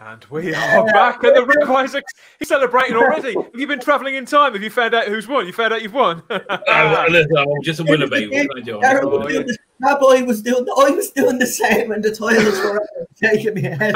And we are back, and the Rabbi's he's celebrating already. Have you been travelling in time? Have you found out who's won? You found out you've won. I'm just a winner, baby. Rabbi was doing. I was doing the same, and the toilets were taking me ahead.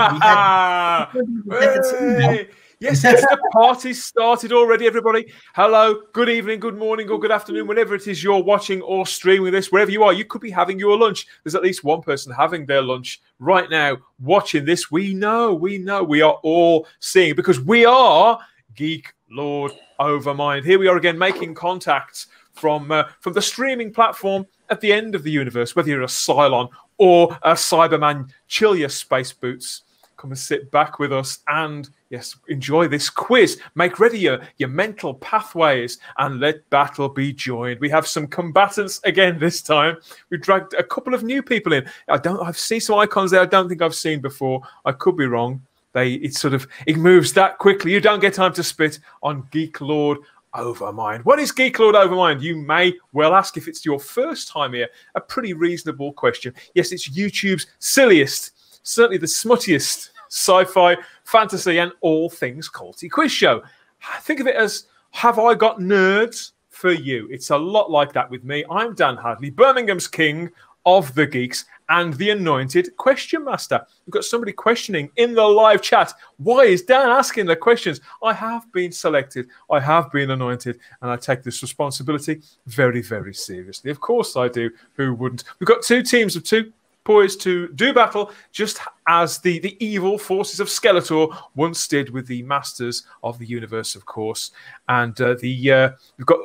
Yes, the party's started already, everybody. Hello, good evening, good morning, or good afternoon, whenever it is you're watching or streaming this, wherever you are, you could be having your lunch. There's at least one person having their lunch right now, watching this. We know, we are all seeing, because we are Geek Lord Overmind. Here we are again, making contact from the streaming platform at the end of the universe, whether you're a Cylon or a Cyberman. Chill your space boots. Come and sit back with us and, yes, enjoy this quiz. Make ready your mental pathways and let battle be joined. We have some combatants again this time. We dragged a couple of new people in. I've seen some icons there I don't think I've seen before. I could be wrong. It moves that quickly. You don't get time to spit on Geek Lord Overmind. What is Geek Lord Overmind? You may well ask. If it's your first time here, a pretty reasonable question. Yes, it's YouTube's silliest, certainly the smuttiest sci-fi, fantasy, and all things culty quiz show. Think of it as, have I got nerds for you? It's a lot like that with me. I'm Dan Hadley, Birmingham's king of the geeks and the anointed question master. We've got somebody questioning in the live chat. Why is Dan asking the questions? I have been selected. I have been anointed, and I take this responsibility very, very seriously. Of course I do. Who wouldn't? We've got two teams of two poised to do battle, just as the evil forces of Skeletor once did with the Masters of the Universe, of course. And we've got,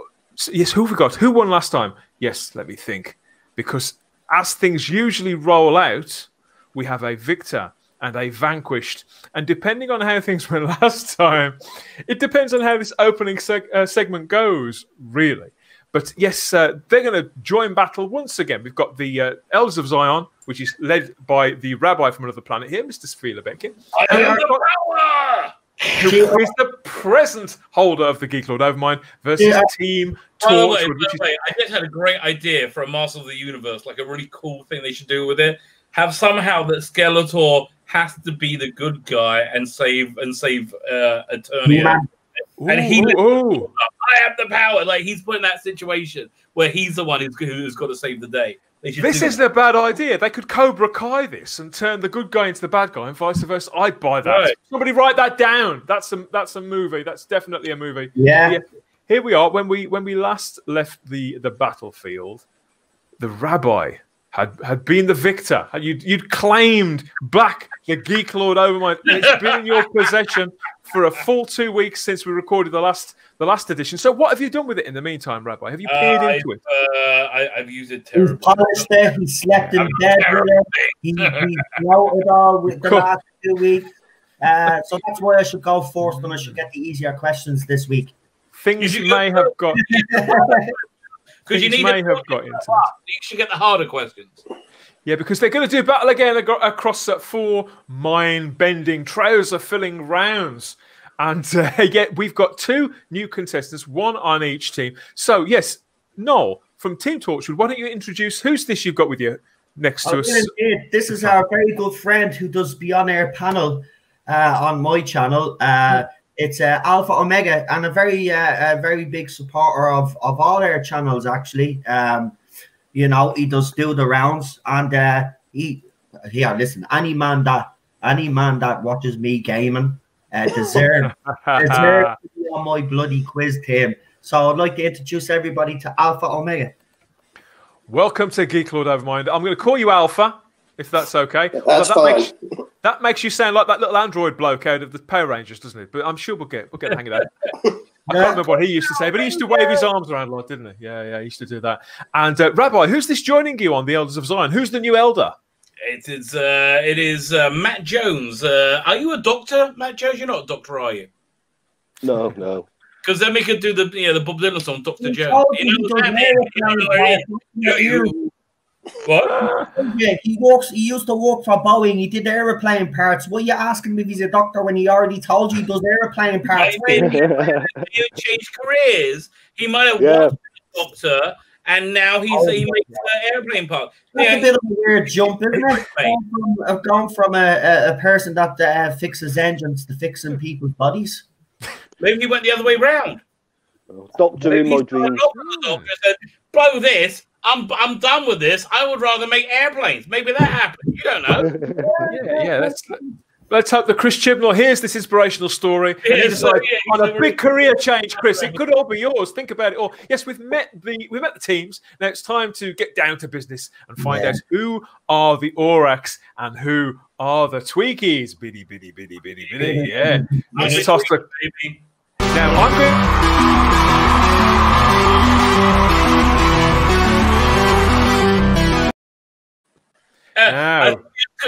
yes, who have we got? Who won last time? Yes, let me think. Because as things usually roll out, we have a victor and a vanquished. And depending on how things went last time, it depends on how this opening segment goes, really. But yes, they're going to join battle once again. We've got the Elders of Zion, which is led by the Rabbi from another planet here, Mr. Sfila-Bekin. Who is the present holder of the Geek Lord Overmind versus Team Torchwood. I just had a great idea for a Master of the Universe, like a really cool thing they should do with it. Have somehow that Skeletor has to be the good guy and save Eternia. And I have the power. Like, he's put in that situation where he's the one who's got to save the day. This isn't a bad idea. They could Cobra Kai this and turn the good guy into the bad guy and vice versa. I'd buy that. Right. Somebody write that down. That's a movie. That's definitely a movie. Yeah. Here we are. When we last left the battlefield, the Rabbi had been the victor. You'd claimed back the Geek Lord Overmind. It's been in your possession for a full 2 weeks since we recorded the last edition. So what have you done with it in the meantime, Rabbi? Have you peered into it? I've used it terribly. He's polished it. He slept in bed with it. He wrote it all with the last 2 weeks. So that's why I should go first, and I should get the easier questions this week. Things you may have got. Because you may have got into it. You should get the harder questions. Yeah, because they're going to do battle again across 4 mind-bending, trouser-filling rounds. And we've got 2 new contestants, 1 on each team. So, yes, Noel, from Team Torchwood, why don't you introduce who's this you've got with you next to us? This is our very good friend who does the on-air panel on my channel. It's Alpha Omega, and a very big supporter of all our channels, actually. You know, he does do the rounds, and listen, any man that watches me gaming deserve to be on my bloody quiz team. So I'd like to introduce everybody to Alpha Omega. Welcome to Geek Lord Overmind. I'm going to call you Alpha, if that's okay. That's fine. That makes you sound like that little android bloke out of the Power Rangers, doesn't it? But I'm sure we'll get the hang of that. I can't remember what he used to say, but he used to wave his arms around a lot, didn't he? Yeah, he used to do that. And Rabbi, who's this joining you on the Elders of Zion? Who's the new elder? It is Matt Jones. Are you a doctor, Matt Jones? You're not a doctor, are you? No. Because then we could do the Bob Dylan song, Dr. Jones. What? Yeah, he used to work for Boeing. He did aeroplane parts. What are you asking me if he's a doctor when he already told you he does aeroplane parts? He changed careers. He might have worked as a doctor, and now he makes airplane parts. That's a bit of a weird jump, isn't it? Going from a person that fixes engines to fixing people's bodies. Maybe he went the other way round. Doctor in my dream. Blow this. I'm done with this. I would rather make airplanes. Maybe that happened. You don't know. yeah. Let's hope that Chris Chibnall hears this inspirational story and he decides on a big career change, Chris. It could all be yours. Think about it all. Yes, we've met the teams. Now it's time to get down to business and find out who are the Aurochs and who are the Tweakies. Biddy. Yeah. Let's toss the baby. Now I'm going.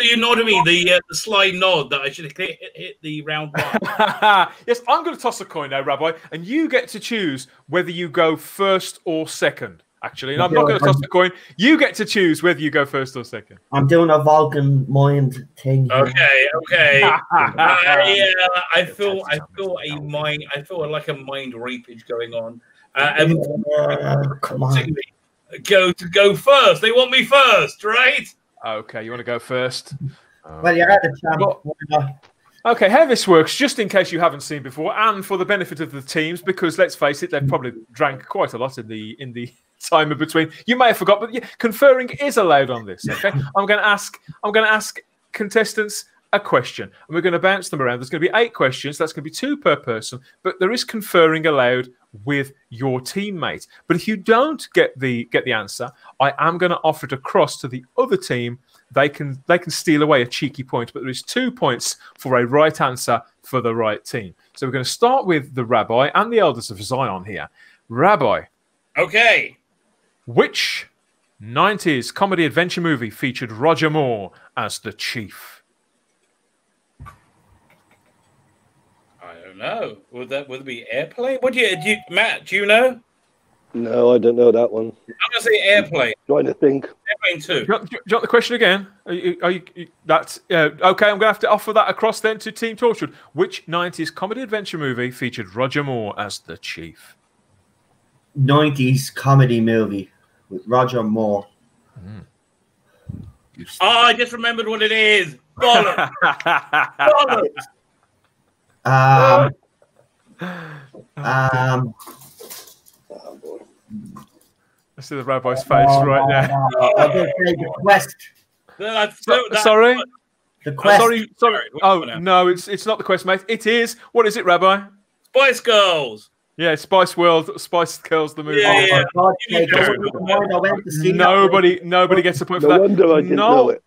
You nodded me the sly nod that I should hit the round one. Yes, I'm going to toss a coin now, Rabbi, and you get to choose whether you go first or second. Actually, and I'm not going to toss the coin. You get to choose whether you go first or second. I'm doing a Vulcan mind thing here. Okay. I feel like a mind rapage going on. Come on. Go first. They want me first, right? Okay, you want to go first? Well, you're at the champ. Okay, how this works, just in case you haven't seen before, and for the benefit of the teams, because let's face it, they've probably drank quite a lot in the time in between. You may have forgot, but conferring is allowed on this. Okay, I'm going to ask contestants a question, and we're going to bounce them around. There's going to be 8 questions. That's going to be 2 per person, but there is conferring allowed with your teammate. But if you don't get the answer, I am going to offer it across to the other team. They can steal away a cheeky point, but there is 2 points for a right answer for the right team. So we're going to start with the Rabbi and the Elders of Zion here. Rabbi. Okay. Which 90s comedy adventure movie featured Roger Moore as the chief? I don't know. Would it be Airplane? Matt, do you know? No, I don't know that one. I'm going to say Airplane. Trying to think. Airplane 2. Do you want the question again? Okay, I'm going to have to offer that across then to Team Torchwood. Which 90s comedy adventure movie featured Roger Moore as the chief? 90s comedy movie with Roger Moore. I just remembered what it is. Bollocks. Bollocks. I see the Rabbi's face right now. The Quest. Sorry? The Quest. Sorry. Oh, no, it's not the Quest, mate. It is. What is it, Rabbi? Spice Girls. Yeah, Spice Girls, the movie. Yeah. Nobody gets a point for that. Wonder I didn't know it.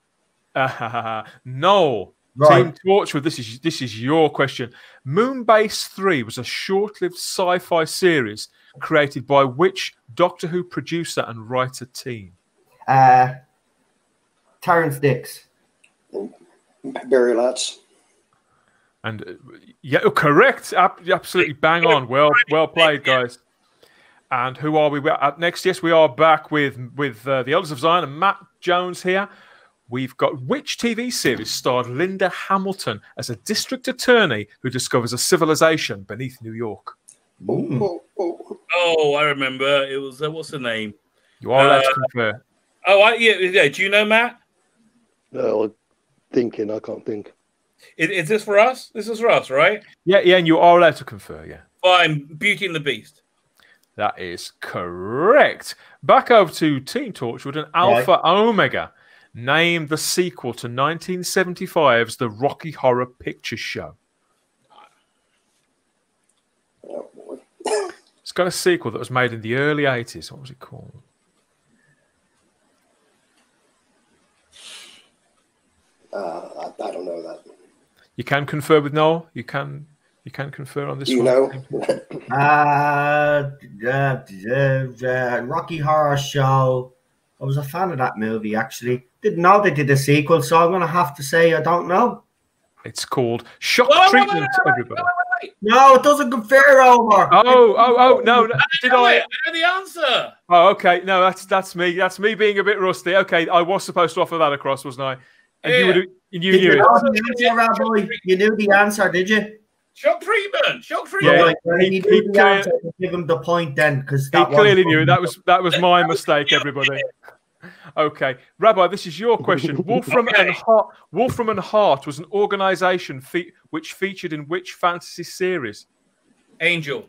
No. Right. Team Torchwood, this is your question. Moonbase 3 was a short-lived sci-fi series created by which Doctor Who producer and writer team? Terrence Dicks. Barry Latz. And correct. Absolutely bang on. Well played, guys. And who are we at next? Yes, we are back with the Elders of Zion and Matt Jones here. We've got which TV series starred Linda Hamilton as a district attorney who discovers a civilization beneath New York? Oh, I remember. It was what's the name? You are allowed to confer. Yeah. Do you know, Matt? No, thinking. I can't think. Is this for us? This is for us, right? Yeah, and you are allowed to confer. Yeah. Fine. Beauty and the Beast. That is correct. Back over to Team Torchwood and Alpha Omega. Name the sequel to 1975's The Rocky Horror Picture Show. Oh, boy. It's got a sequel that was made in the early 80s. What was it called? I don't know that. You can confer with Noel. You can confer on this Do you one. know? Rocky Horror Show. I was a fan of that movie, actually. Didn't know they did a sequel, so I'm going to have to say I don't know. It's called Shock Treatment, everybody. Wait. No, it doesn't confer over. Oh, no. Did I? I know the answer. Oh, okay. No, that's me. That's me being a bit rusty. Okay, I was supposed to offer that across, wasn't I? And you knew it. You knew the answer, Rabbi? You knew the answer, did you? Shock treatment. Shock Yeah, treatment. Give him the point then, because he clearly knew it. That was my mistake, everybody. Okay, Rabbi, this is your question. Wolfram and Hart was an organization which featured in which fantasy series? Angel.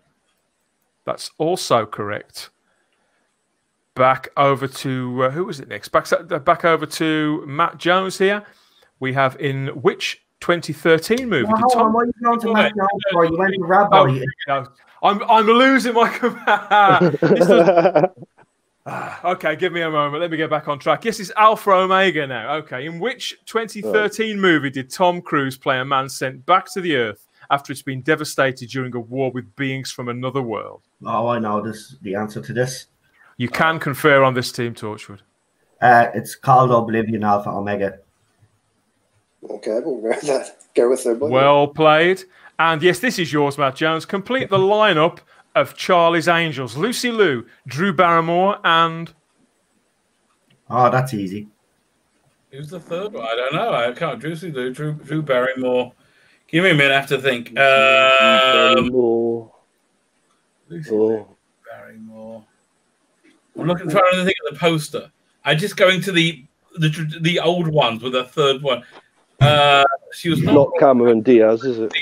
That's also correct. Back over to who was it next? Back over to Matt Jones here. We have in which 2013 movie? Why are you going to Matt Jones for? You went to Rabbi. Oh, no. I'm losing my command. Okay, give me a moment. Let me get back on track. Yes, it's Alpha Omega now. Okay, in which 2013 movie did Tom Cruise play a man sent back to the Earth after it's been devastated during a war with beings from another world? Oh, I know the answer to this. You can confer on this, Team Torchwood. It's called Oblivion Alpha Omega. Okay, we'll go with it. Well played. And yes, this is yours, Matt Jones. Complete the lineup of Charlie's Angels: Lucy Liu, Drew Barrymore, and... Oh, that's easy. Who's the third one? I don't know. I can't. Lucy Liu, Drew Barrymore. Give me a minute. I have to think. Barrymore. Lucy Barrymore. I'm trying to think of the poster. I'm just going to the old ones with a third one. She was not Cameron Diaz, is it?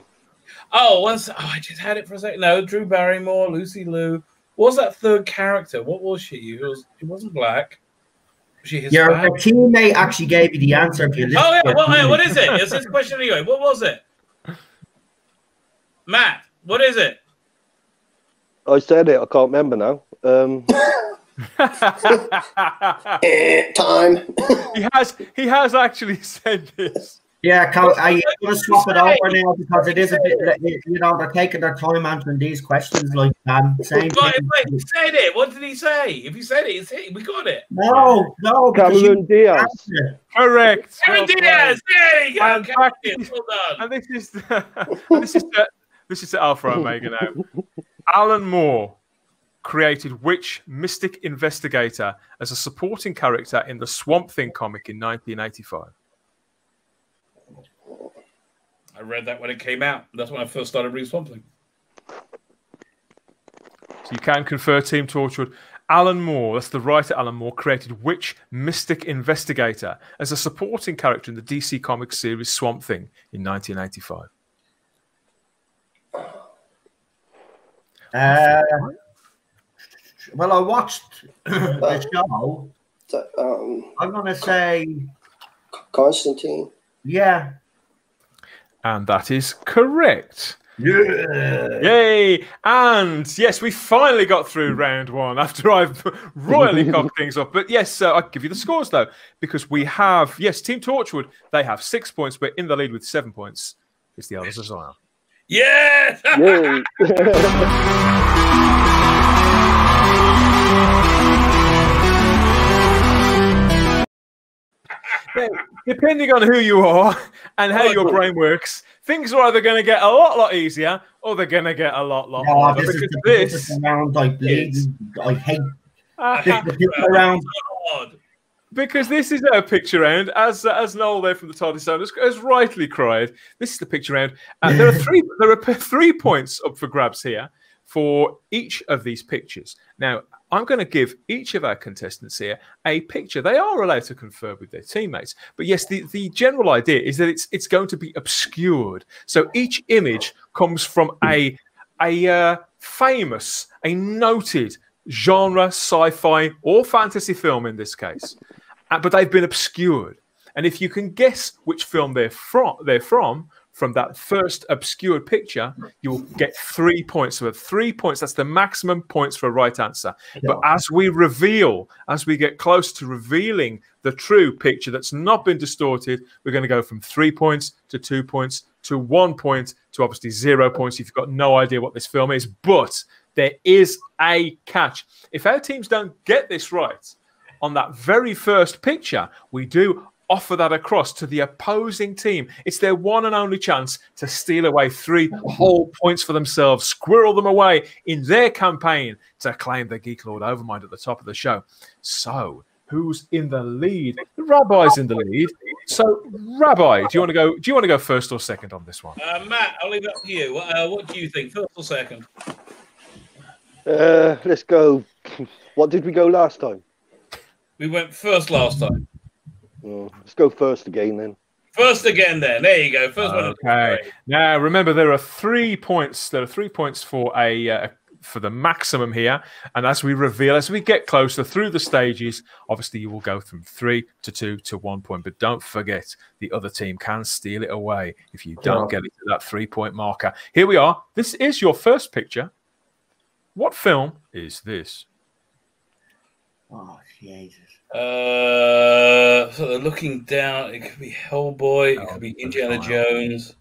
I just had it for a second. No, Drew Barrymore, Lucy Liu. What was that third character? What was she? She wasn't black. Was she Hispanic? Your teammate actually gave you the answer. If you what is it? It's this question anyway. What was it? Matt, what is it? I said it. I can't remember now. Time. He has actually said this. Yeah, I'm going to swap it over now because it is a bit, they're taking their time answering these questions like that. He said it. What did he say? If he said it, we got it. No. Cameron Diaz. Correct. Cameron Diaz. There you go. Well done. And this is the Alpha Omega now. Alan Moore created which mystic investigator as a supporting character in the Swamp Thing comic in 1985? I read that when it came out. That's when I first started reading Swamp Thing. So you can confer, Team Torchwood. Alan Moore, that's the writer Alan Moore, created which mystic investigator as a supporting character in the DC Comics series Swamp Thing in 1985? Well, I watched the show. I'm going to say... Constantine. Yeah. And that is correct. Yeah. Yay. And yes, we finally got through round one after I've royally cocked things up. But yes, I'll give you the scores though, because we have, yes, Team Torchwood, they have 6 points, but in the lead with 7 points is the others as well. Yes! Depending on who you are and how your brain works, things are either going to get a lot easier or they're going to get a lot harder. This is round I hate this round. Because this is our picture round, as Noel there from the Tardy Sound has rightly cried. This is the picture round. There are 3 points up for grabs here for each of these pictures. Now, I'm going to give each of our contestants here a picture. They are allowed to confer with their teammates. But yes, the general idea is that it's going to be obscured. So each image comes from a famous, a noted genre, sci-fi or fantasy film in this case. But they've been obscured. And if you can guess which film they're from that first obscured picture, you'll get 3 points. So 3 points, that's the maximum points for a right answer. But as we get close to revealing the true picture that's not been distorted, we're going to go from 3 points to 2 points to 1 point to obviously 0 points if you've got no idea what this film is. But there is a catch. If our teams don't get this right on that very first picture, we do offer that across to the opposing team. It's their one and only chance to steal away 3 whole points for themselves, squirrel them away in their campaign to claim the Geek Lord Overmind at the top of the show. So, who's in the lead. The Rabbi's in the lead. So, Rabbi, do you want to go first or second on this one? Matt, I'll leave it up to you. What do you think, first or second? Let's go. What did we go last time? We went first last time. Let's go first again then. First again, then. There you go. First one. Okay. Now, remember, there are 3 points. There are 3 points for for the maximum here. And as we reveal, as we get closer through the stages, obviously you will go from 3 to 2 to 1 point. But don't forget, the other team can steal it away if you don't get it to that 3-point marker. Here we are. This is your first picture. What film is this? Oh, Jesus. So they're looking down. It could be Hellboy. It could be Indiana Jones.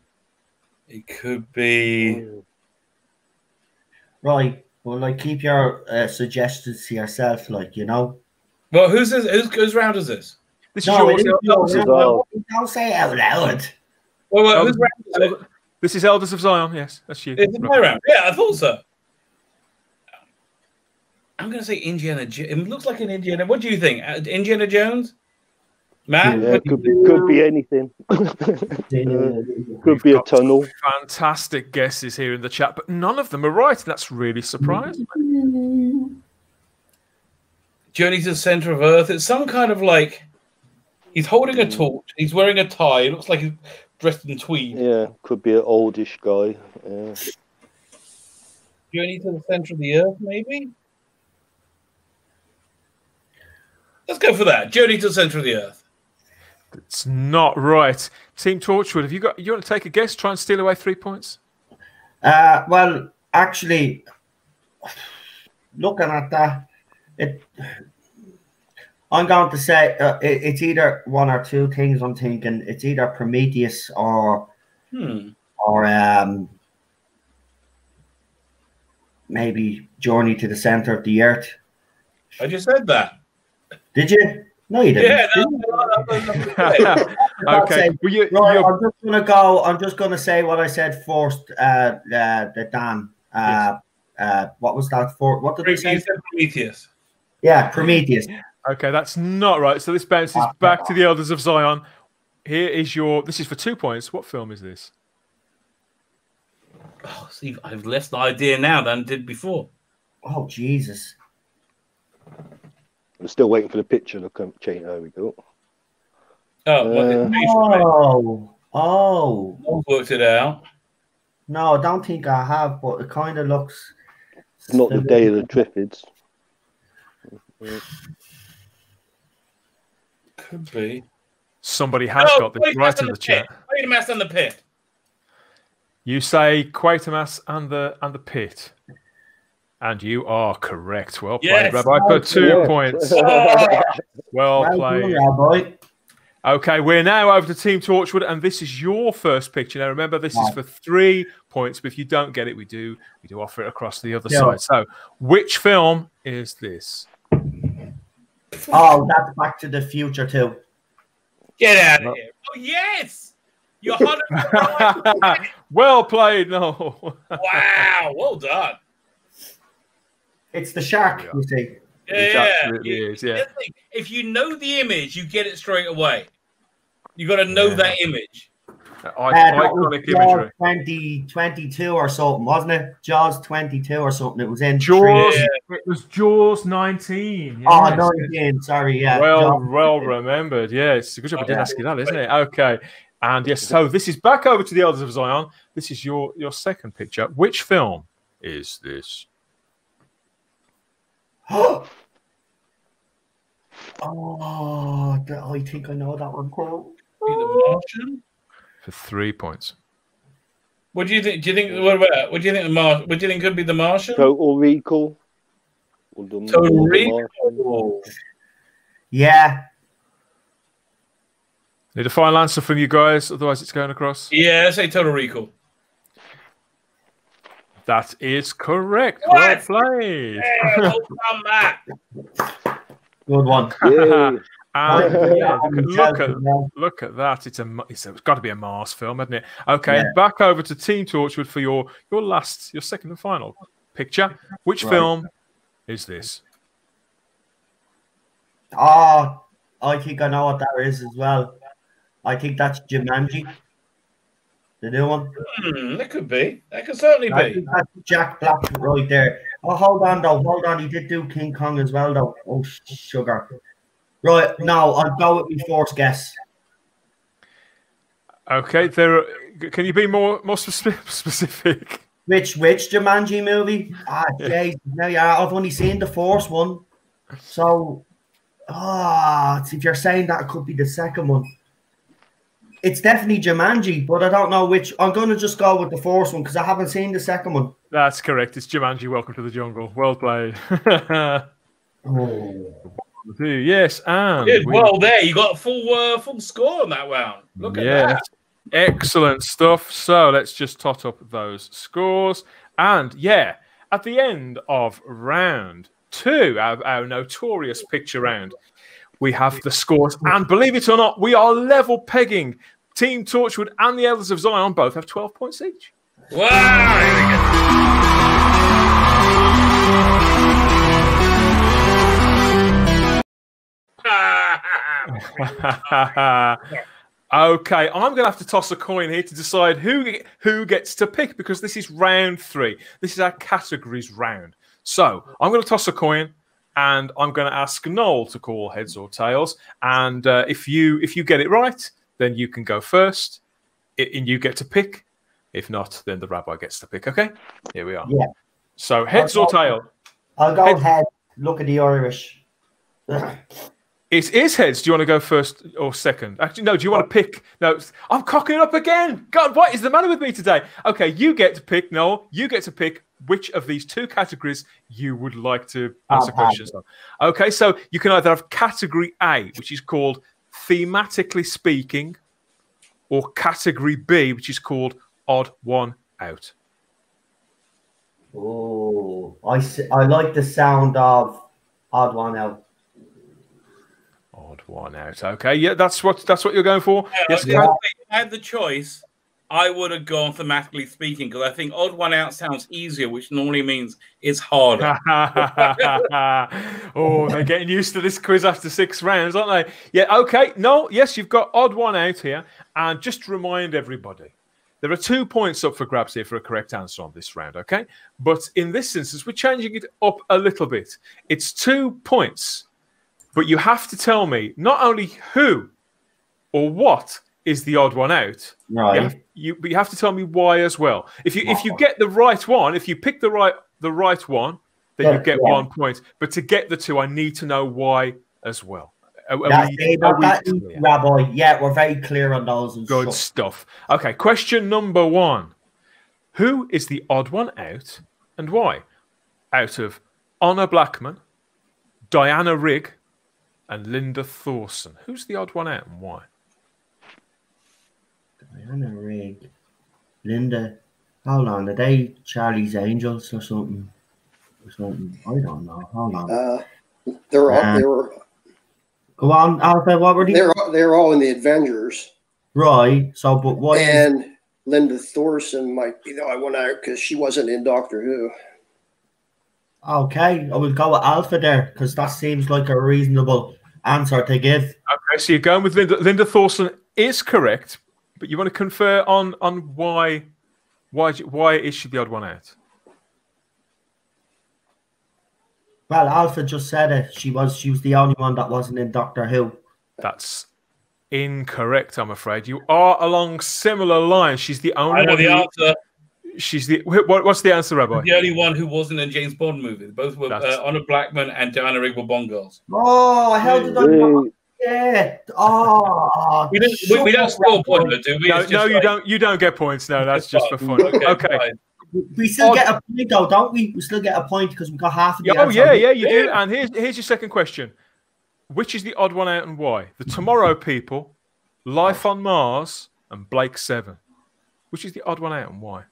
It could be... Right. Well, like, keep your suggestions to yourself, like, you know. Well, who's this? Whose round is this? This is yours. Don't say it out loud. Well, whose round is it? This is Elders of Zion. Yes, that's you. It's my round. Yeah, I thought so. I'm going to say Indiana Jones. It looks like an Indiana. What do you think? Indiana Jones? Matt? Yeah, could be anything. Could be a tunnel. Fantastic guesses here in the chat, but none of them are right, and that's really surprising. Journey to the Center of Earth. It's some kind of like he's holding a torch. He's wearing a tie. It looks like he's dressed in tweed. Yeah, could be an oldish guy. Yeah. Journey to the Center of the Earth, maybe. Let's go for that. Journey to the Center of the Earth. It's not right. Team Torchwood, you want to take a guess? Try and steal away 3 points? Well, actually, looking at that, I'm going to say it's either one or two things. I'm thinking it's either Prometheus or maybe Journey to the Center of the Earth. I just said that. Did you? No, you didn't. Yeah. Okay. I'm just gonna say what I said first. The Dan. What was that for? What did they say? Prometheus. Yeah, Prometheus. Okay, that's not right. So this bounces back to the Elders of Zion. Here is this is for 2 points. What film is this? Oh, see, I've less idea now than I did before. Oh, Jesus. I'm still waiting for the picture to come change. There we go. I've worked it out. No, I don't think I have, but it kind of looks... It's not the Day of the Triffids. Could be. Somebody has got this right in the chat. Quatermass and the Pit. You say Quatermass and the Pit. And you are correct. Well played, Rabbi, for 2 points. Well played. Rabbi. Okay, we're now over to Team Torchwood, and this is your first picture. Now, remember, this is for 3 points, but if you don't get it, we do offer it across the other side. So, which film is this? Oh, that's Back to the Future too. Get out of here. Oh, yes! You're 100% right. Well played, no. Wow, well done. It's the shark, you see. It absolutely is, yeah. If you know the image, you get it straight away. You got to know that image. Iconic imagery. 2022 or something, wasn't it? Jaws 22 or something. It was in Jaws. It was Jaws 19. Yes. Oh, 19. Sorry, yeah. Well remembered. Yeah, it's a good job I didn't ask you that, isn't it? Okay. And yes, so this is back over to the Elders of Zion. This is your second picture. Which film is this? Oh, I think I know that one. The Martian? For 3 points. What do you think? What do you think could be The Martian? Total Recall. Total Recall. Yeah. Need a final answer from you guys, otherwise it's going across. Yeah, say Total Recall. That is correct. What? Well played. Yeah, well done, Matt. Good one. Look at that. It's got to be a Mars film, hasn't it? Okay, and back over to Team Torchwood for your second and final picture. Which film is this? Oh, I think I know what that is as well. I think that's Jumanji. The new one. That could be. That could certainly I be. think that's Jack Black right there. Oh, hold on though. Hold on. He did do King Kong as well though. Oh, sugar. Right. Now I'll go with my first guess. Okay. Can you be more specific? Which Jumanji movie? Ah, jeez. No, yeah, I've only seen the first one. So, if you're saying that, it could be the second one. It's definitely Jumanji, but I don't know which. I'm going to just go with the first one because I haven't seen the second one. That's correct. It's Jumanji. Welcome to the jungle. Well played. Yes, and Good. Well, there you got full score on that round. Look at that. Excellent stuff. So let's just tot up those scores. And yeah, at the end of round 2, our notorious picture round, we have the scores. And believe it or not, we are level pegging. Team Torchwood and the Elders of Zion both have 12 points each. Okay, I'm going to have to toss a coin here to decide who gets to pick because this is round 3. This is our categories round. So I'm going to toss a coin and I'm going to ask Noel to call heads or tails. And if you get it right, then you can go first and you get to pick. If not, then the rabbi gets to pick. Okay, here we are. Yeah. So heads or tails? I'll go head. Look at the Irish. It is heads. Do you want to go first or second? Actually, no. Do you want to pick? No, I'm cocking up again. God, what is the matter with me today? Okay, you get to pick, Noel. You get to pick which of these 2 categories you would like to answer questions on. Okay, so you can either have category A, which is called thematically speaking, or category B, which is called odd one out. Oh, I like the sound of odd one out. Odd one out. Okay, yeah, that's what you're going for. Yes, if I had the choice, I would have gone thematically speaking because I think odd one out sounds easier, which normally means it's harder. Oh, they're getting used to this quiz after 6 rounds, aren't they? Yeah. Okay. No. Yes, you've got odd one out here, and just to remind everybody, there are 2 points up for grabs here for a correct answer on this round. Okay, but in this instance, we're changing it up a little bit. It's 2 points. But you have to tell me not only who or what is the odd one out. Right. But you have to tell me why as well. If you get the right one, if you pick the right one, then you get 1 point. But to get the 2, I need to know why as well. Rabbi, yeah, we're very clear on those. And good stuff. Okay, question number 1. Who is the odd one out and why? Out of Honor Blackman, Diana Rigg, and Linda Thorson. Who's the odd one out and why? Diana Rigg. Linda. Hold on. Are they Charlie's Angels or something? I don't know. Hold on. They were. Go on, Alpha. What were they? They're all in the Avengers. Right. So, but what? And Linda Thorson might be the odd one out because she wasn't in Doctor Who. Okay, I will go with Alpha there because that seems like a reasonable answer to give. Okay, so you're going with Linda. Linda Thorson is correct, but you want to confer on why is she the odd one out? Well, Alpha just said it. She was the only one that wasn't in Doctor Who. That's incorrect, I'm afraid. You are along similar lines. She's the only I know one. The answer. She's the what's the answer, Rabbi? The only one who wasn't in James Bond movie. Both were Honor Blackman and Diana Rigg were Bond girls. Oh, how did I know? Yeah. Oh, we don't score points, do we? No, you don't. You don't get points. No, that's just for fun. Okay. We still get a point, though, don't we? We still get a point because we got half of the answer. Yeah, you do. And here's your second question: which is the odd one out and why? The Tomorrow People, Life on Mars, and Blake 7. Which is the odd one out and why?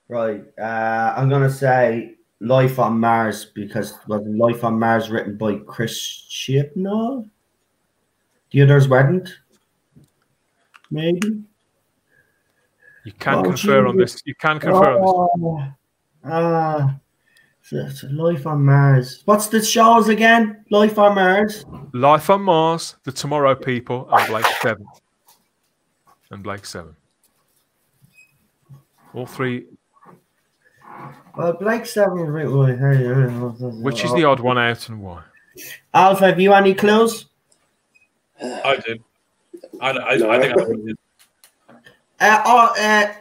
Right. I'm going to say Life on Mars because was Life on Mars written by Chris Chibnall? The others weren't. Maybe. You can confer on this. You can confer on this. It's Life on Mars. What's the shows again? Life on Mars. Life on Mars, The Tomorrow People, and Blake 7. All three. Well, Blake 7. Which is the odd one out and why? Alpha, have you any clues? I did. I think I did.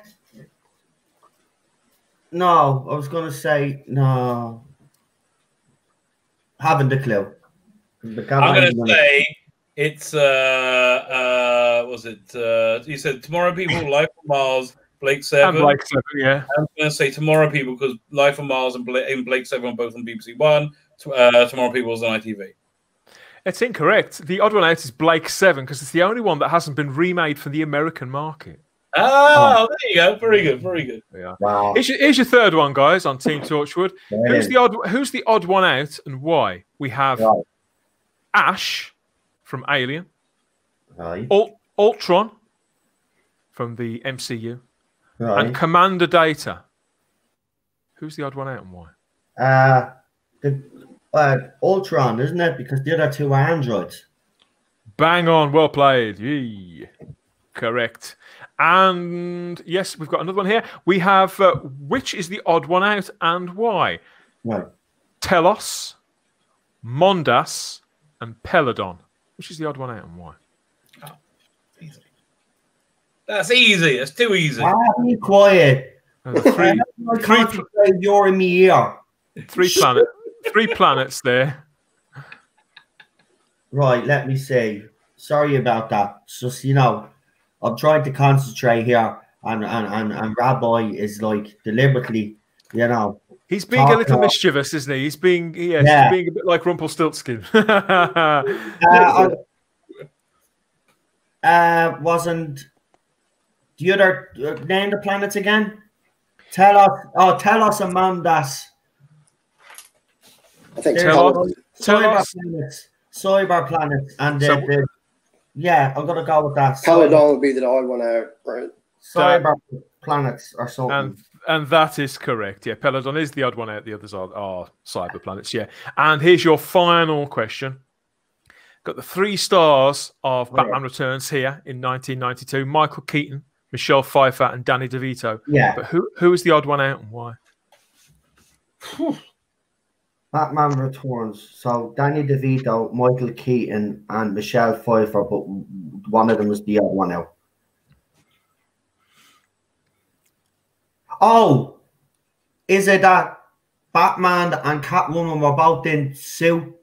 No, I was going to say no. Haven't a clue. I'm going to say it's was it? You said Tomorrow People, Life on Mars, Blake 7. And Blake 7, yeah. I'm going to say Tomorrow People because Life on Mars and Blake 7 are both on BBC One. Tomorrow People is on ITV. It's incorrect. The odd one out is Blake 7 because it's the only one that hasn't been remade for the American market. Oh, there you go. Very good. Very good. Yeah. Wow. Here's your third one, guys, on Team Torchwood. Who's the odd one out and why? We have Ash from Alien. Right. Ultron from the MCU. Right. And Commander Data. Who's the odd one out and why? Ultron, isn't it? Because the other two are androids. Bang on. Well played. Yee. Correct. And yes, we've got another one here. We have which is the odd one out and why? Right. Telos, Mondas, and Peladon. Which is the odd one out and why? Oh, easy. That's easy. That's too easy. Be quiet. You're in me ear. Three planets there. Right, let me see. Sorry about that. It's just, I'm trying to concentrate here, and Rabbi is like deliberately, He's being a little mischievous, isn't he? He's being, he's being a bit like Rumpelstiltskin. Wasn't the other name the planets again? Telos and Mondas. I think Cyber planets, and I'm gonna go with that. Peladon would be the odd one out, right? Cyber planets or something. And that is correct. Yeah, Peladon is the odd one out. The others are cyber planets. Yeah. And here's your final question. Got the 3 stars of Batman Returns here in 1992. Michael Keaton, Michelle Pfeiffer, and Danny DeVito. Yeah. But who is the odd one out and why? Batman Returns. So Danny DeVito, Michael Keaton, and Michelle Pfeiffer, but one of them was the odd one out. Oh, is it that Batman and Catwoman were both in suit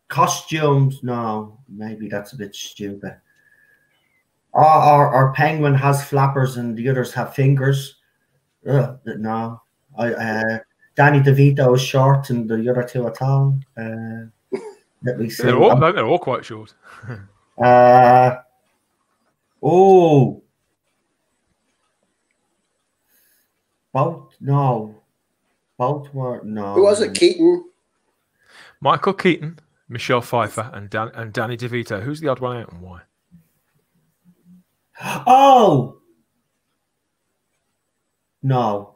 costumes? No, maybe that's a bit stupid. Or Penguin has flappers and the others have fingers. No, Danny DeVito is short and the other two are tall. Let me see. They're all quite short. Both were no. Who was it? Keaton. Michael Keaton, Michelle Pfeiffer, and Danny DeVito. Who's the odd one out and why? Oh no.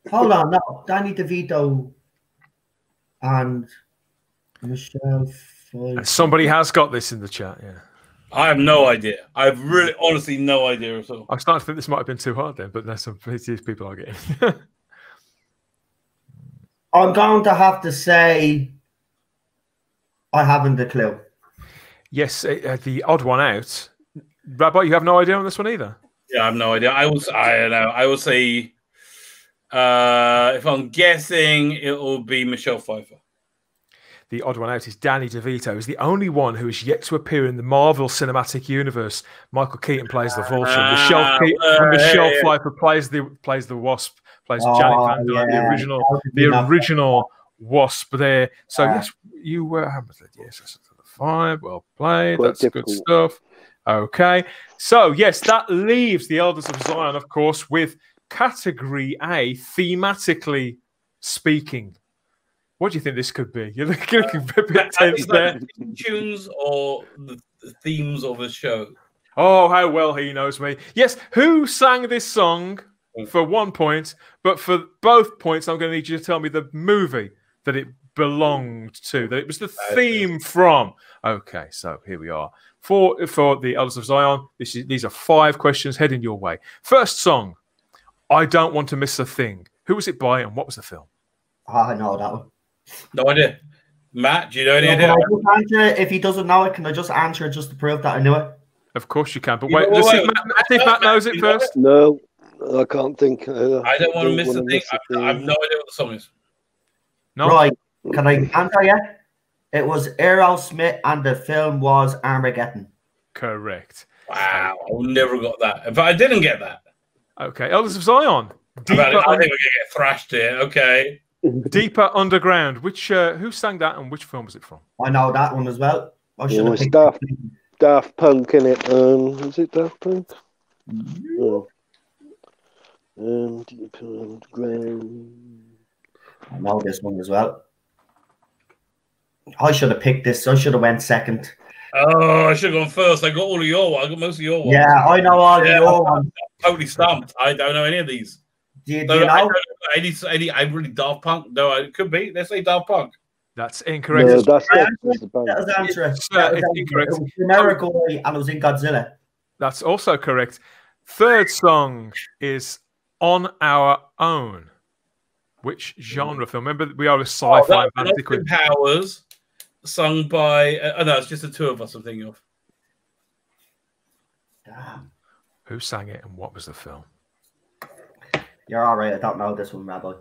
Hold on, no. Danny DeVito and Michelle Pfeiffer. Somebody has got this in the chat, yeah. I have no idea. I've really, honestly, no idea at all. I'm starting to think this might have been too hard then, but there's some these people are getting. I'm going to have to say I haven't a clue. Yes, the odd one out. Rabbi, you have no idea on this one either? Yeah, I have no idea. I don't know. I will say, if I'm guessing, it will be Michelle Pfeiffer. The odd one out is Danny DeVito. He's the only one who is yet to appear in the Marvel Cinematic Universe. Michael Keaton plays the Vulture. Michelle Pfeiffer plays the Wasp. Plays Janet Van Dyne, the original Wasp there. So yes, you were. Yes, that's 5. Well played. That's good stuff. Okay, so yes, that leaves the Elders of Zion, of course, with category A, thematically speaking. What do you think this could be? You're looking a bit tense there. Tunes or the themes of the show? Oh, how well he knows me. Yes, who sang this song for 1 point, but for both points, I'm going to need you to tell me the movie that it belonged to, that it was the theme from. Okay, so here we are. For the Elders of Zion, these are 5 questions heading your way. First song, I Don't Want to Miss a Thing. Who was it by and what was the film? I know that one. No idea. Matt, do you know any idea? Can I just answer it? If he doesn't know it, can I just answer it just to prove that I knew it? Of course you can, but wait, let's see if Matt knows it first. No, I can't think. I don't want to miss a thing. I have no idea what the song is. No. Right. Can I answer you? It was Aerosmith and the film was Armageddon. Correct. Wow, I never got that. In fact, I didn't get that. Okay, Elders of Zion. I think we're going to get thrashed here. Okay. Deeper Underground. Which who sang that and which film was it from? I know that one as well. I should have it's picked Daft Punk, innit? Is it Daft Punk? No. Deeper Underground. I know this one as well. I should have picked this. I should have went second. Oh, I should have gone first. I got all of your ones. I got most of your ones. Yeah, I know all of your ones. I'm totally stumped. I don't know any of these. Do you know? I really Daft Punk. No, it could be. Let's say Daft Punk. That's incorrect. No, that's That was answer. It's incorrect. It was Numerical and it was in Godzilla. That's also correct. Third song is On Our Own. Which genre film? Remember, we are a sci-fi fantasy quiz. Powers, sung by... oh, no, it's just the two of us I'm thinking of. Damn. Who sang it and what was the film? You're all right. I don't know this one, Rabbi.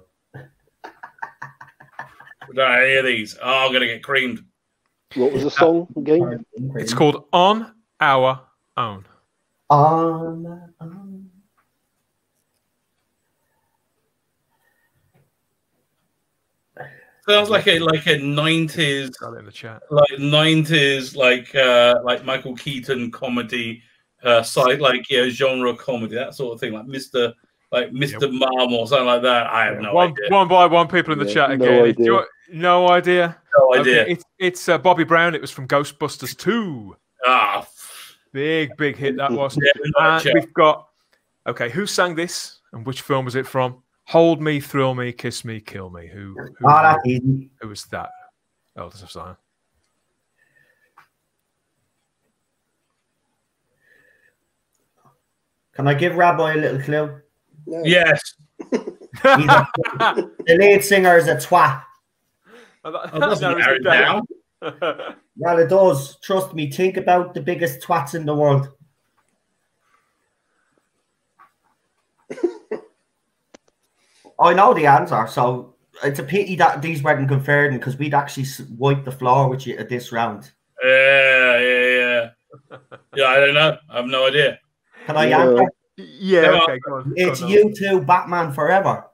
We don't know any of these. Oh, I'm going to get creamed. What was the song again? It's called On Our Own. On. Sounds like a 90s, Got it in the chat. like Michael Keaton comedy, genre comedy, that sort of thing, like Mr. Mom or something like that. I have no idea. One by one, people in the chat again. No idea. No idea. Okay, it's Bobby Brown. It was from Ghostbusters 2. Ah, big hit that was. Yeah, and we've got who sang this and which film was it from? Hold Me, Thrill Me, Kiss Me, Kill Me. Who was that? Elders of Zion. Can I give Rabbi a little clue? No. yes. The lead singer is a twat. Well, it does. Trust me. Think about the biggest twats in the world. I know the answer, so it's a pity that these weren't confirmed because we'd actually wiped the floor with you at this round. Yeah. Yeah, I don't know. I have no idea. Can I answer? Yeah, okay, go on. It's U2, Batman Forever.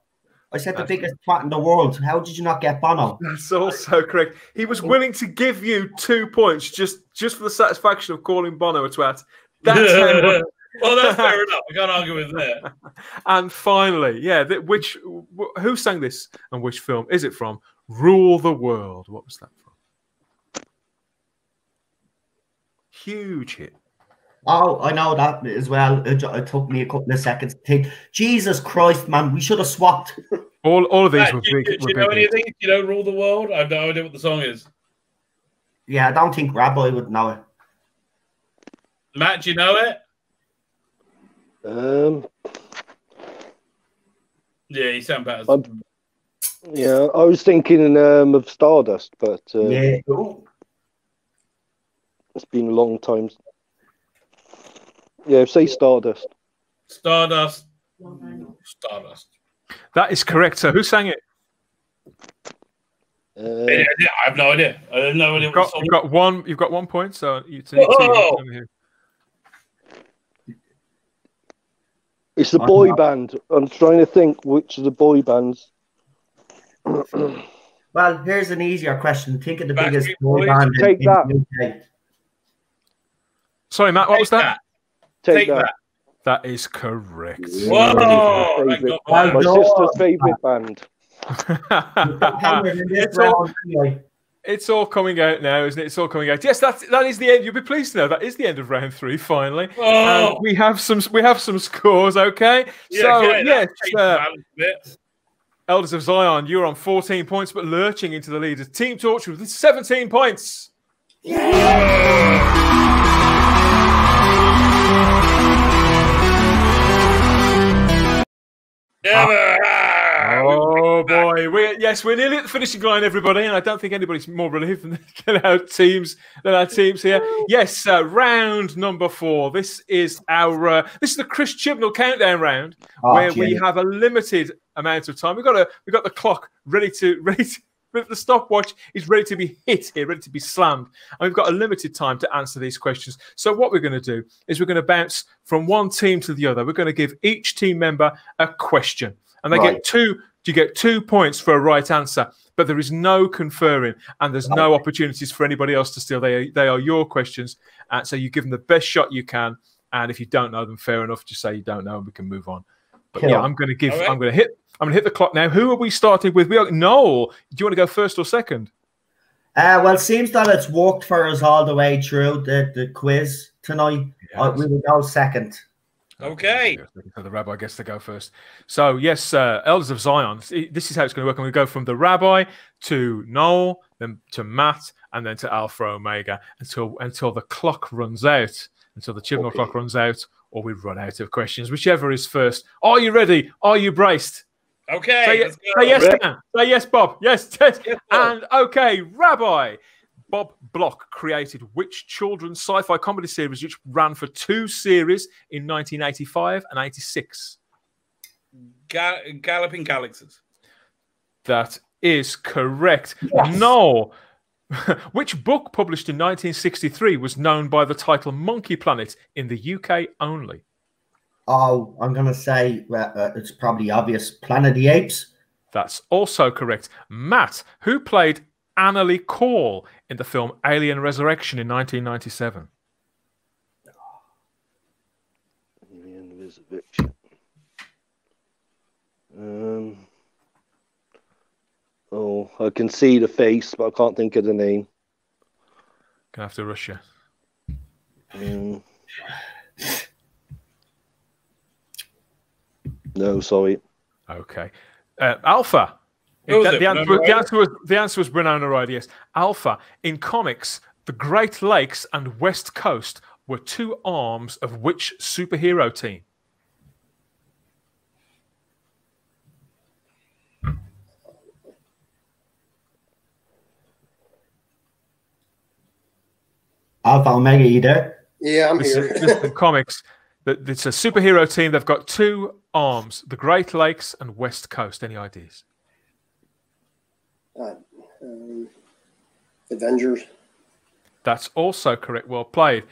I said the biggest twat in the world. How did you not get Bono? That's also correct. He was willing to give you 2 points just for the satisfaction of calling Bono a twat. That's how well, that's fair enough. I can't argue with that. And finally, who sang this and which film is it from? Rule the World. What was that from? Huge hit. Oh, I know that as well. It took me a couple of seconds to think. Jesus Christ, man, we should have swapped. All of these were big. Do you know anything? Do you know Rule the World? I have no idea what the song is. Yeah, I don't think Rabbi would know it. Matt, do you know it? Yeah, you sound better. Yeah, I was thinking of Stardust, but it's been a long time. Yeah, say Stardust. Stardust. That is correct. So who sang it? I have no idea. I have no idea. You've got 1 point. So you two. It's the boy band. I'm trying to think which of the boy bands. Well, here's an easier question. Think of the biggest boy band. Take that. Sorry, Matt. What was that? Take that. That is correct. Whoa! My sister's favourite band. It's all coming out now, isn't it? It's all coming out. Yes, that is the end. You'll be pleased to know that is the end of round 3. Finally, and we have some scores. Okay, Elders of Zion, you're on 14 points, but lurching into the leaders. Team Torture with 17 points. Oh boy, we're nearly at the finishing line, everybody, and I don't think anybody's more relieved than our teams here. Yes, round number 4. This is the Chris Chibnall countdown round, where we have a limited amount of time. We've got the clock ready to the stopwatch is ready to be hit here, ready to be slammed, and we've got a limited time to answer these questions. So what we're going to do is we're going to bounce from one team to the other. We're going to give each team member a question, and they get 2. You get 2 points for a right answer, but there is no conferring, and there's no opportunities for anybody else to steal. They are your questions, so you give them the best shot you can. And if you don't know them, fair enough. Just say you don't know, and we can move on. But yeah, I'm going to hit the clock now. Who are we starting with? Noel, do you want to go first or second? Well, it seems that it's worked for us all the way through the quiz tonight. Yes. We will go second. Okay. So the Rabbi gets to go first. So, yes, Elders of Zion, this is how it's going to work. I'm going to go from the Rabbi to Noel, then to Matt, and then to Alpha Omega until the clock runs out, until the Chibnall clock runs out, or we run out of questions, whichever is first. Are you ready? Are you braced? Okay. Say yes, Dan. Say yes, Bob. Yes. And okay, Rabbi. Bob Block created which children's sci-fi comedy series which ran for 2 series in 1985 and 86? Galloping Galaxies. That is correct. Yes. No. Which book published in 1963 was known by the title Monkey Planet in the UK only? Oh, I'm going to say it's probably obvious. Planet of the Apes. That's also correct. Matt, who played Annalie Call in the film Alien Resurrection in 1997? Alien Resurrection. I can see the face, but I can't think of the name. Gonna have to rush you. No, sorry. Okay. Alpha. The answer was Winona Ryder, yes. Alpha. In comics, the Great Lakes and West Coast were 2 arms of which superhero team? Alpha Omega, you there? Yeah, I'm here. In comics, it's a superhero team. They've got 2 arms, the Great Lakes and West Coast. Any ideas? Avengers. That's also correct. Well played.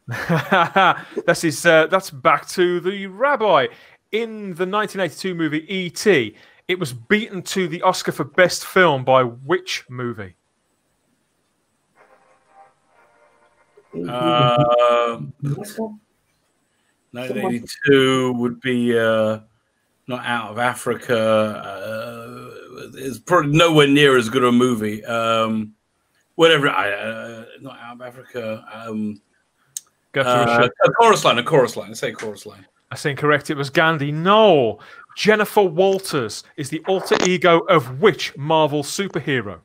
That's back to the Rabbi. In the 1982 movie E.T., it was beaten to the Oscar for Best Film by which movie? 1982 would be Not Out of Africa. It's probably nowhere near as good a movie. Whatever. Not Out of Africa. A chorus line. I say chorus line. That's incorrect. It was Gandhi. No. Jennifer Walters is the alter ego of which Marvel superhero?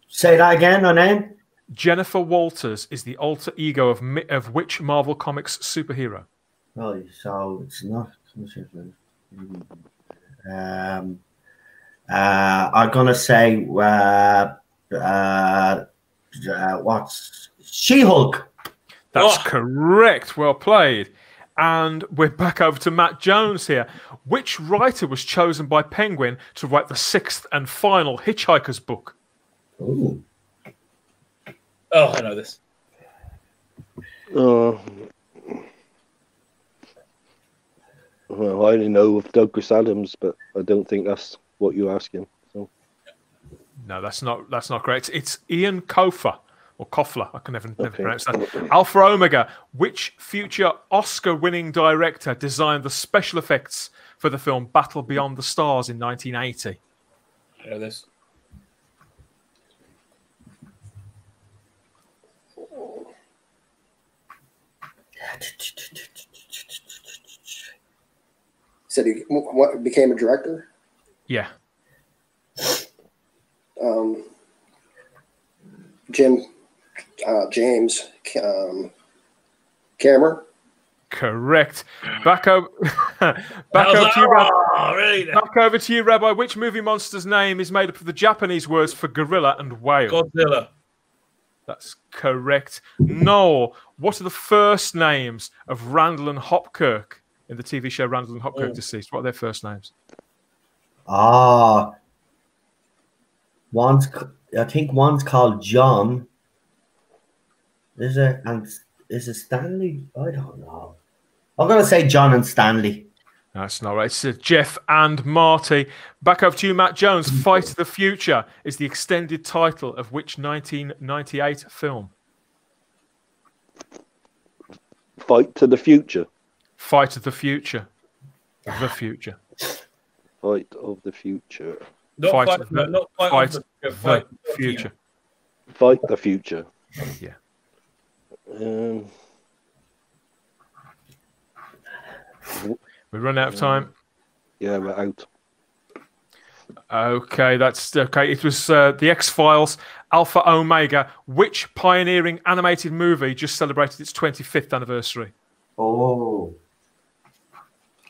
Say that again, her name? Jennifer Walters is the alter ego of which Marvel Comics superhero? Oh, so it's not. I'm gonna say what's She-Hulk? That's correct. Well played. And we're back over to Matt Jones here. Which writer was chosen by Penguin to write the 6th and final Hitchhiker's book? Ooh. Oh, I know this. Well, I only know of Douglas Adams, but I don't think that's what you're asking. So. No, that's not correct. It's Ian Kofer or Koffler. I can never pronounce that. Alpha Omega. Which future Oscar-winning director designed the special effects for the film Battle Beyond the Stars in 1980? I know this. Said he became a director. Yeah. James Cameron. Correct. Back over to you, Rabbi. Which movie monster's name is made up of the Japanese words for gorilla and whale? Godzilla. That's correct. Noel, what are the first names of Randall and Hopkirk in the TV show Randall and Hopkirk Deceased? What are their first names? I think one's called John. Is it Stanley? I don't know. I'm gonna say John and Stanley. That's not right. It's Jeff and Marty. Back over to you, Matt Jones. Fight the Future is the extended title of which 1998 film? Fight to the Future. Fight of the Future. The Future. Fight of the Future. Fight the Future. Fight the Future. Yeah. We run out of time. Yeah, we're out. Okay, that's okay. It was the X-Files, Alpha Omega. Which pioneering animated movie just celebrated its 25th anniversary? Oh,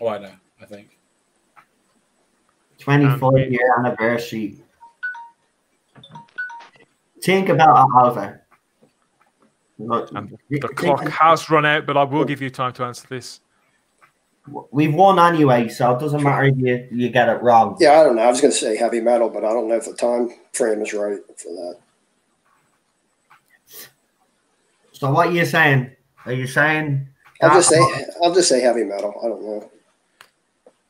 I know. I think 25-year anniversary. Think about Alpha. And the clock has run out, but I will give you time to answer this. We've won anyway, so it doesn't matter if you get it wrong. Yeah, I don't know. I was going to say heavy metal, but I don't know if the time frame is right for that. So what are you saying? Are you saying? I'll just say heavy metal. I don't know.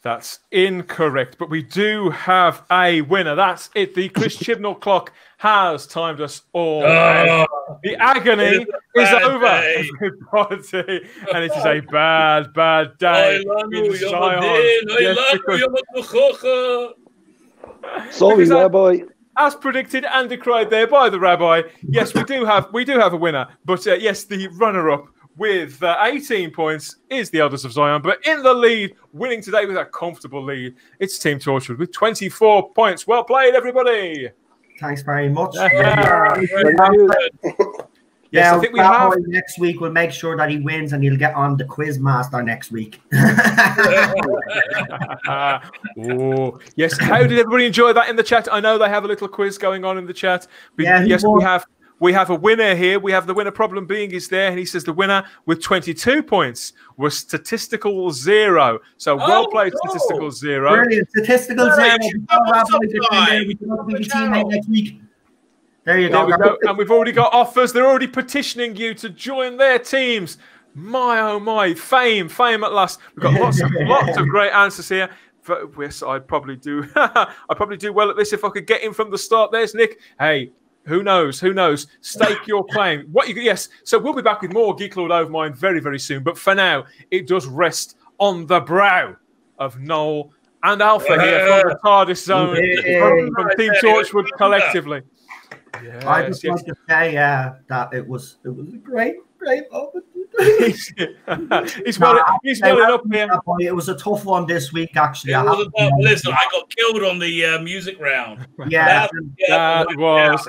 That's incorrect, but we do have a winner. That's it. The Chris Chibnall clock has timed us all. The agony is over, everybody. And it is a bad, bad day. Sorry, Rabbi. As predicted and decried there by the Rabbi, yes, we do have a winner. But yes, the runner-up with 18 points is the Elders of Zion. But in the lead, winning today with a comfortable lead, it's Team Torchwood with 24 points. Well played, everybody. Thanks very much. Yes, I think we have. Next week, we'll make sure that he wins and he'll get on the quiz master next week. Oh, yes. How did everybody enjoy that in the chat? I know they have a little quiz going on in the chat. But yes, we have a winner here. We have the winner. Problem being is there, and he says the winner with 22 points was Statistical Zero. So well played, Statistical Zero. Brilliant, Statistical Zero. We can be teammate next week. There you go. And we've already got offers. They're already petitioning you to join their teams. My, oh my, fame at last. We've got lots of great answers here. Yes, I'd probably do. I'd probably do well at this if I could get in from the start. There's Nick. Hey, who knows? Who knows? Stake your claim. Yes. So we'll be back with more Geek Lord Overmind very, very soon. But for now, it does rest on the brow of Noel and Alpha here from the TARDIS zone from Team Torchwood collectively. Yes, I just want to say that it was a great moment. he's well up here. It was a tough one this week, actually. Listen, I got killed on the music round. Yeah, that was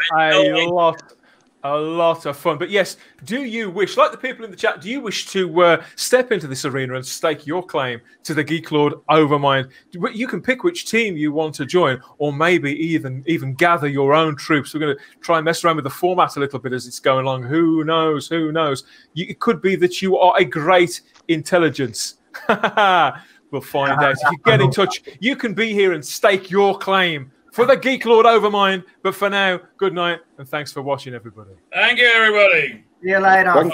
a lot of fun. But yes, do you wish, like the people in the chat, do you wish to step into this arena and stake your claim to the Geek Lord Overmind? You can pick which team you want to join, or maybe even gather your own troops. We're going to try and mess around with the format a little bit as it's going along. Who knows? Who knows? It could be that you are a great intelligence. We'll find out. If you get in touch, you can be here and stake your claim for the Geek Lord Overmind. But for now, good night and thanks for watching, everybody. Thank you, everybody. See you later.